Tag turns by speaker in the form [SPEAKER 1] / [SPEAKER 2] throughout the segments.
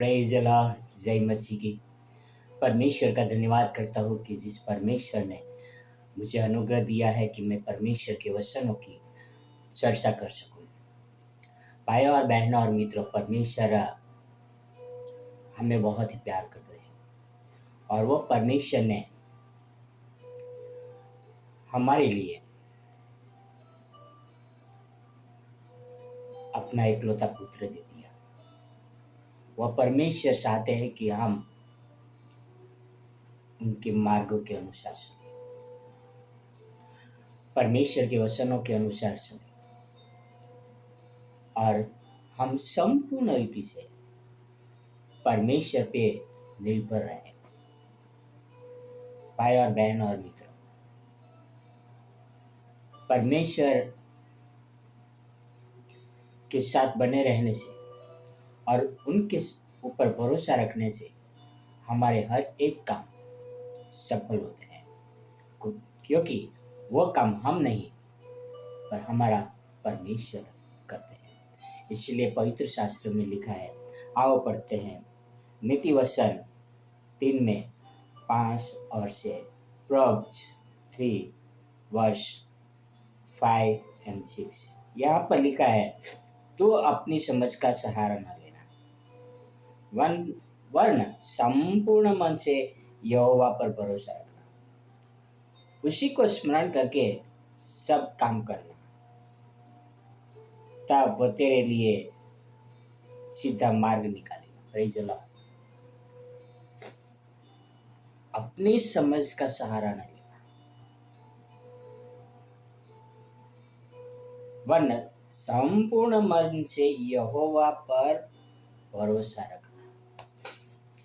[SPEAKER 1] Praise the Lord, जय मसीह की। परमेश्वर का धन्यवाद करता हूँ कि जिस परमेश्वर ने मुझे अनुग्रह दिया है कि मैं परमेश्वर के वचनों की चर्चा कर सकूँ। भाइयों और बहनों और मित्रों, परमेश्वर हमें बहुत ही प्यार करते हैं और वो परमेश्वर ने हमारे लिए अपना इकलौता पुत्र दे दिया। वह परमेश्वर चाहते हैं कि हम उनके मार्गों के अनुसार चलें, परमेश्वर के वचनों के अनुसार चलें और हम संपूर्ण रीति से परमेश्वर पे निर्भर रहें। भाई और बहन और मित्रों, परमेश्वर के साथ बने रहने से और उनके ऊपर भरोसा रखने से हमारे हर एक काम सफल होते हैं, क्योंकि वो काम हम नहीं पर हमारा परमेश्वर करते हैं। इसलिए पवित्र शास्त्र में लिखा है, आओ पढ़ते हैं नीति वचन 3 में 5 और 6, Proverbs 3 वर्ष 5 and 6। यहाँ पर लिखा है, तू अपनी समझ का सहारा न लेना, वरन संपूर्ण मन से यहोवा पर भरोसा रखना, उसी को स्मरण करके सब काम करना, तब वो तेरे लिए सीधा मार्ग निकालेगा। Praise the Lord. अपनी समझ का सहारा न लेना, वरन संपूर्ण मन से यहोवा पर भरोसा रखना।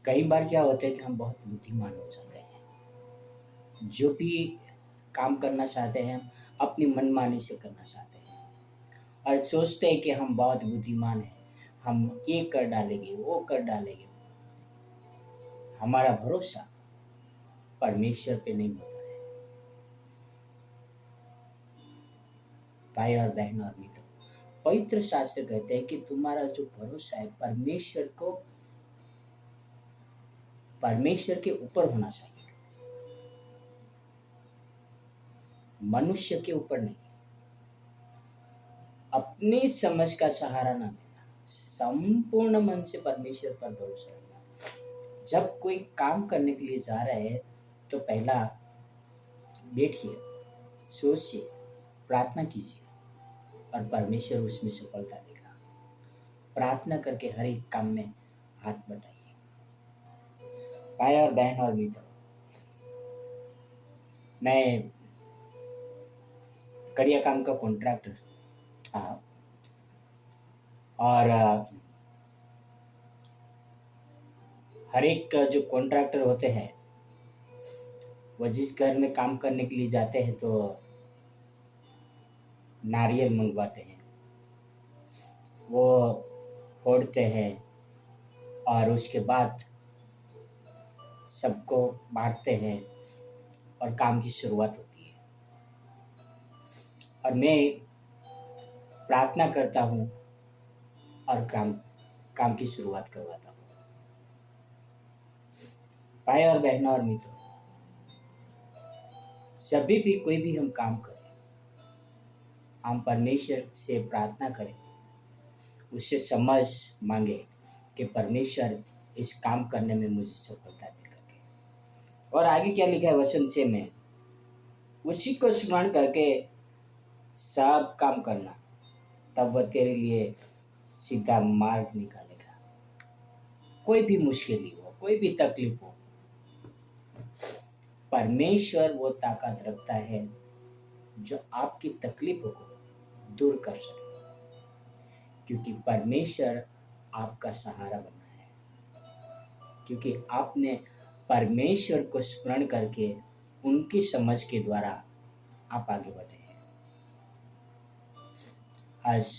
[SPEAKER 1] कई बार क्या होता है कि हम बहुत बुद्धिमान हो जाते हैं, जो भी काम करना चाहते हैं अपनी मनमानी से करना चाहते हैं और सोचते हैं कि हम बहुत बुद्धिमान हैं, हम ये कर डालेंगे, वो कर डालेंगे। हमारा भरोसा परमेश्वर पे नहीं होता है। भाई और बहन और मित्र, पवित्र शास्त्र कहते हैं कि तुम्हारा जो भरोसा है परमेश्वर के ऊपर होना चाहिए, मनुष्य के ऊपर नहीं। अपनी समझ का सहारा ना लेना, संपूर्ण मन से परमेश्वर पर भरोसा रखना। जब कोई काम करने के लिए जा रहे हैं तो पहला बैठिए, सोचिए, प्रार्थना कीजिए और परमेश्वर उसमें सफलता देगा। प्रार्थना करके हर एक काम में हाथ बटाइए। भाई और बहन और मित्र, मैं कड़िया काम का कॉन्ट्रैक्टर था और हर एक जो कॉन्ट्रैक्टर होते हैं वो जिस घर में काम करने के लिए जाते हैं तो नारियल मंगवाते हैं, वो फोड़ते हैं और उसके बाद सबको बांटते हैं और काम की शुरुआत होती है। और मैं प्रार्थना करता हूँ और काम की शुरुआत करवाता हूँ। भाई और बहनों और मित्रों, सभी भी कोई भी हम काम करें, हम परमेश्वर से प्रार्थना करें, उससे समझ मांगे कि परमेश्वर इस काम करने में मुझे सफलता दे करके। और आगे क्या लिखा है वचन 6 में, उसी को स्मरण करके सब काम करना, तब वह तेरे लिए सीधा मार्ग निकालेगा। कोई भी मुश्किल हो, कोई भी तकलीफ हो, परमेश्वर वो ताकत रखता है जो आपकी तकलीफों को दूर कर सके, क्योंकि परमेश्वर आपका सहारा बना है, क्योंकि आपने परमेश्वर को स्मरण करके उनकी समझ के द्वारा आप आगे बढ़े हैं। आज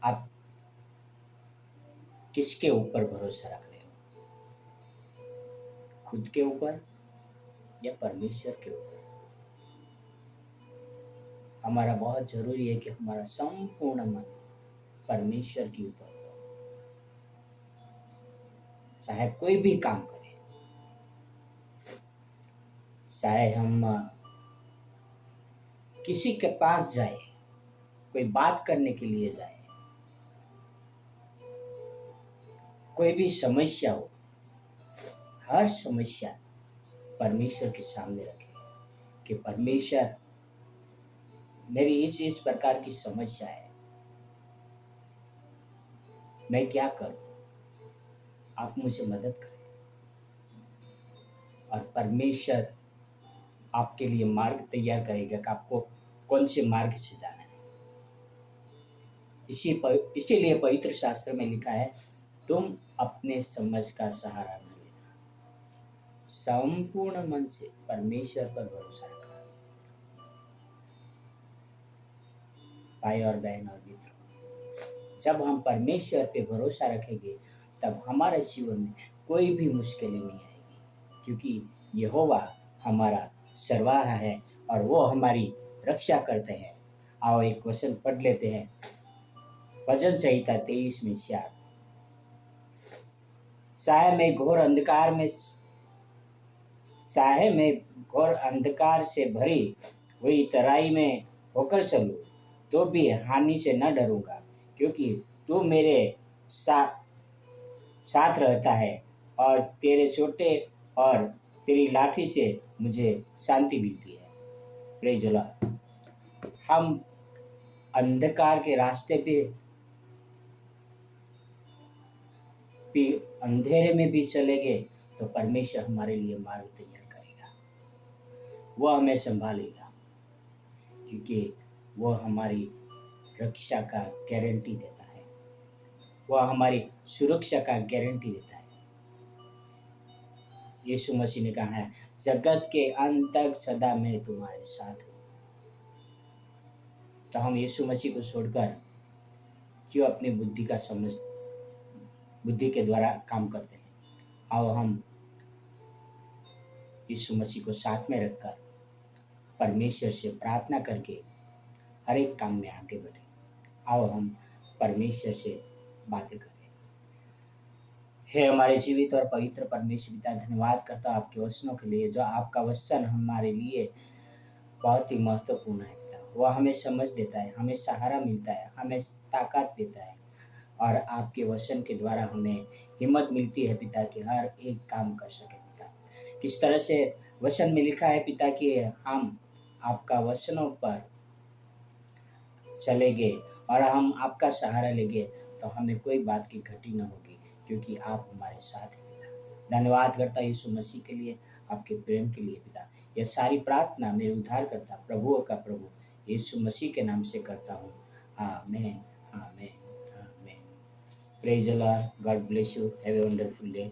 [SPEAKER 1] आप किसके ऊपर भरोसा रख रहे हो? खुद के ऊपर या परमेश्वर के ऊपर? हमारा बहुत जरूरी है कि हमारा संपूर्ण मन परमेश्वर के ऊपर हो। चाहे कोई भी काम करें, चाहे हम किसी के पास जाए, कोई बात करने के लिए जाए, कोई भी समस्या हो, हर समस्या परमेश्वर के सामने रखें कि परमेश्वर मेरी इस प्रकार की समस्या है, मैं क्या करूं, आप मुझे मदद करें। और परमेश्वर आपके लिए मार्ग तैयार करेगा कि आपको कौन से मार्ग से जाना है। इसीलिए पवित्र शास्त्र में लिखा है, तुम अपने समझ का सहारा न लेना, संपूर्ण मन से परमेश्वर पर भरोसा रखना। भाई और बहन और मित्रों, जब हम परमेश्वर पे भरोसा रखेंगे तब हमारे जीवन में कोई भी मुश्किलें नहीं आएगी, क्योंकि यहोवा हमारा सरवाह है और वो हमारी रक्षा करते हैं। आओ एक वचन पढ़ लेते हैं, भजन संहिता 23 में 4। चाहे मैं घोर अंधकार से भरी हुई तराई में होकर चलूं तो भी हानि से न डरूंगा, क्योंकि तू मेरे साथ रहता है और तेरे छोटे और तेरी लाठी से मुझे शांति मिलती है। Praise the Lord. हम अंधकार के रास्ते पे भी, अंधेरे में भी चले गए तो परमेश्वर हमारे लिए मार्ग तैयार करेगा, वो हमें संभालेगा, क्योंकि वो हमारी रक्षा का गारंटी देता है, वो हमारी सुरक्षा का गारंटी देता है। यीशु मसीह ने कहा है, जगत के अंत तक सदा मैं तुम्हारे साथ हूँ। तो हम यीशु मसीह को छोड़कर क्यों अपनी बुद्धि के द्वारा काम करते हैं। आओ हम यीशु मसीह को साथ में रखकर परमेश्वर से प्रार्थना करके हर एक काम में आगे बढ़े। आओ हम परमेश्वर से बातें करें। हे हमारे जीवित और पवित्र परमेश्वर पिता, धन्यवाद करता हूँ आपके वचनों के लिए, जो आपका वचन हमारे लिए बहुत ही महत्वपूर्ण है पिता। वह हमें समझ देता है, हमें सहारा मिलता है, हमें ताकत देता है, और आपके वचन के द्वारा हमें हिम्मत मिलती है पिता कि हर एक काम कर सके पिता। किस तरह से वचन में लिखा है पिता कि हम आपका वचनों पर चलेंगे और हम आपका सहारा लेंगे तो हमें कोई बात की घटी न होगी, क्योंकि आप हमारे साथ हैं पिता। धन्यवाद करता यीशु मसीह के लिए, आपके प्रेम के लिए पिता। यह सारी प्रार्थना मेरे उद्धार करता प्रभुओं का प्रभु यीशु मसीह के नाम से करता हूँ। आमीन, आमीन, आमीन। Praise the Lord. God bless you. Have a wonderful day.